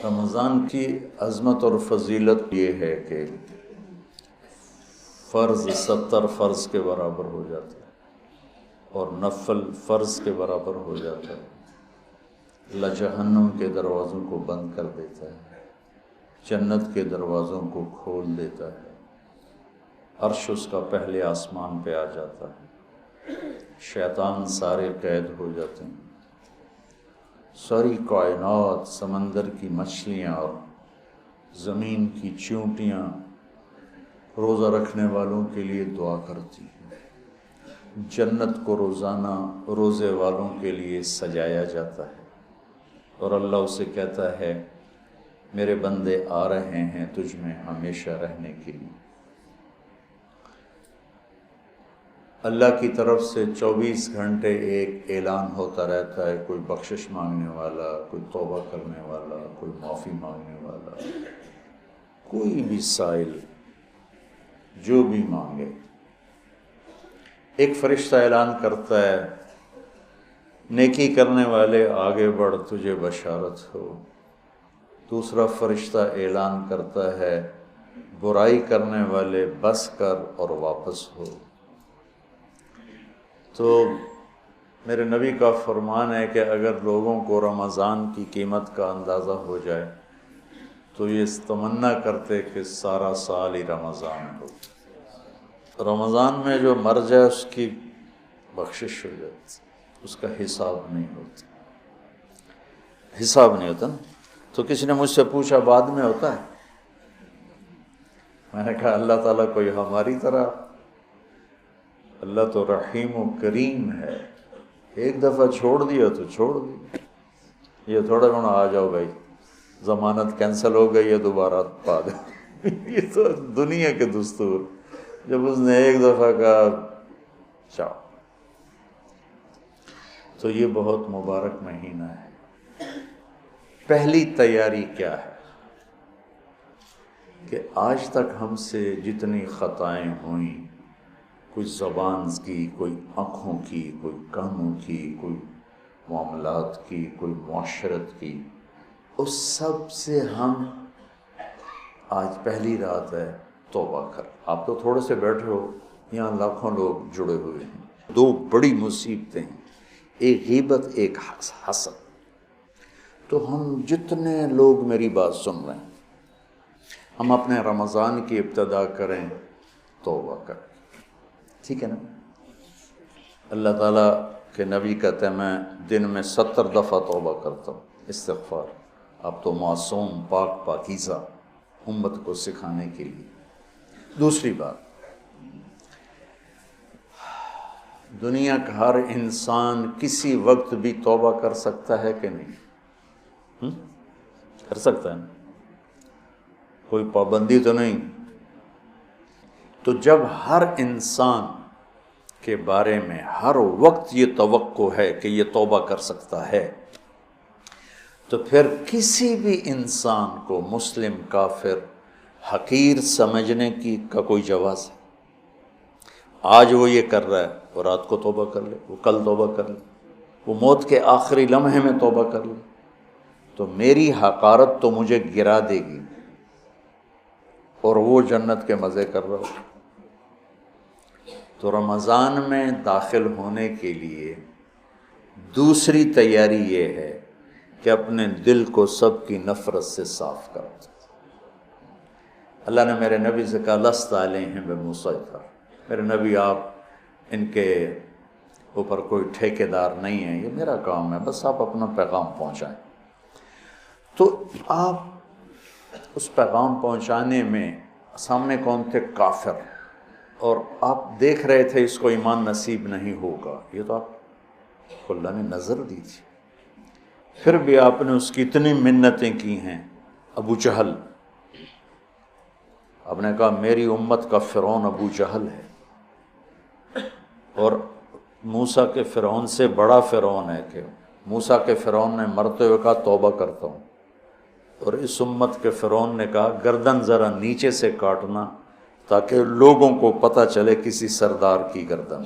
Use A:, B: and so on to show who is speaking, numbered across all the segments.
A: رمضان کی عظمت اور فضیلت یہ ہے کہ فرض 70 فرض کے برابر ہو جاتا ہے اور نفل فرض کے برابر ہو جاتا ہے۔ اللہ جہنم کے دروازوں کو بند کر دیتا ہے، جنت کے دروازوں کو کھول دیتا ہے، عرش اس کا پہلے آسمان پہ آ جاتا ہے، شیطان سارے قید ہو جاتے ہیں، ساری کائنات، سمندر کی مچھلیاں اور زمین کی چیونٹیاں روزہ رکھنے والوں کے لیے دعا کرتی ہیں، جنت کو روزانہ روزے والوں کے لیے سجایا جاتا ہے اور اللہ اسے کہتا ہے میرے بندے آ رہے ہیں تجھ میں ہمیشہ رہنے کے لیے۔ اللہ کی طرف سے 24 گھنٹے ایک اعلان ہوتا رہتا ہے، کوئی بخشش مانگنے والا، کوئی توبہ کرنے والا، کوئی معافی مانگنے والا، کوئی بھی سائل جو بھی مانگے، ایک فرشتہ اعلان کرتا ہے نیکی کرنے والے آگے بڑھ تجھے بشارت ہو، دوسرا فرشتہ اعلان کرتا ہے برائی کرنے والے بس کر اور واپس ہو۔ تو میرے نبی کا فرمان ہے کہ اگر لوگوں کو رمضان کی قیمت کا اندازہ ہو جائے تو یہ تمنا کرتے کہ سارا سال ہی رمضان ہو، رمضان میں جو مر جائے اس کی بخشش ہو جاتی، اس کا حساب نہیں ہوتا نا۔ تو کسی نے مجھ سے پوچھا بعد میں ہوتا ہے؟ میں نے کہا اللہ تعالیٰ کوئی ہماری طرح، اللہ تو رحیم و کریم ہے، ایک دفعہ چھوڑ دیا تو چھوڑ دیا، یہ تھوڑا ہونا آ جاؤ بھائی ضمانت کینسل ہو گئی ہے دوبارہ پا دے یہ تو دنیا کے دستور، جب اس نے ایک دفعہ کہا چاؤ۔ تو یہ بہت مبارک مہینہ ہے۔ پہلی تیاری کیا ہے کہ آج تک ہم سے جتنی خطائیں ہوئیں، کوئی زبان کی، کوئی آنکھوں کی، کوئی کانوں کی، کوئی معاملات کی، کوئی معاشرت کی، اس سب سے ہم آج پہلی رات ہے توبہ کر۔ آپ تو تھوڑے سے بیٹھے ہو، یہاں لاکھوں لوگ جڑے ہوئے ہیں، دو بڑی مصیبتیں ہیں، ایک غیبت ایک حسد۔ تو ہم جتنے لوگ میری بات سن رہے ہیں، ہم اپنے رمضان کی ابتدا کریں توبہ کریں، ٹھیک ہے نا؟ اللہ تعالیٰ کے نبی کہتے ہیں میں دن میں 70 دفعہ توبہ کرتا ہوں، استغفار۔ اب تو معصوم پاک پاکیزہ امت کو سکھانے کے لیے۔ دوسری بات، دنیا کا ہر انسان کسی وقت بھی توبہ کر سکتا ہے کہ نہیں؟ کر سکتا ہے نا؟ کوئی پابندی تو نہیں۔ تو جب ہر انسان کے بارے میں ہر وقت یہ توقع ہے کہ یہ توبہ کر سکتا ہے، تو پھر کسی بھی انسان کو مسلم، کافر، حقیر سمجھنے کا کوئی جواز ہے؟ آج وہ یہ کر رہا ہے وہ رات کو توبہ کر لے، وہ کل توبہ کر لے، وہ موت کے آخری لمحے میں توبہ کر لے، تو میری حقارت تو مجھے گرا دے گی اور وہ جنت کے مزے کر رہا ہو۔ تو رمضان میں داخل ہونے کے لیے دوسری تیاری یہ ہے کہ اپنے دل کو سب کی نفرت سے صاف کر دو۔ اللہ نے میرے نبی سے کہا لست علیہم بمسیطر، میرے نبی آپ ان کے اوپر کوئی ٹھیکیدار نہیں ہیں، یہ میرا کام ہے، بس آپ اپنا پیغام پہنچائیں۔ تو آپ اس پیغام پہنچانے میں سامنے کون تھے؟ کافر، اور آپ دیکھ رہے تھے اس کو ایمان نصیب نہیں ہوگا، یہ تو آپ کو اللہ نے نظر دی تھی، پھر بھی آپ نے اس کی اتنی منتیں کی ہیں۔ ابو جہل، آپ نے کہا میری امت کا فرعون ابو جہل ہے، اور موسیٰ کے فرعون سے بڑا فرعون ہے کہ موسیٰ کے فرعون نے مرتے ہوئے کہا توبہ کرتا ہوں، اور اس امت کے فرعون نے کہا گردن ذرا نیچے سے کاٹنا تاکہ لوگوں کو پتہ چلے کسی سردار کی گردن۔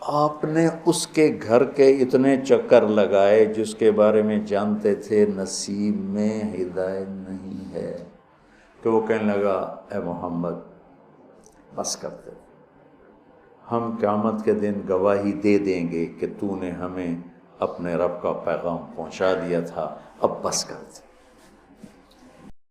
A: آپ نے اس کے گھر کے اتنے چکر لگائے جس کے بارے میں جانتے تھے نصیب میں ہدایت نہیں ہے، کہ وہ کہنے لگا اے محمد بس کرتے، ہم قیامت کے دن گواہی دے دیں گے کہ تو نے ہمیں اپنے رب کا پیغام پہنچا دیا تھا، اب بس کرتے۔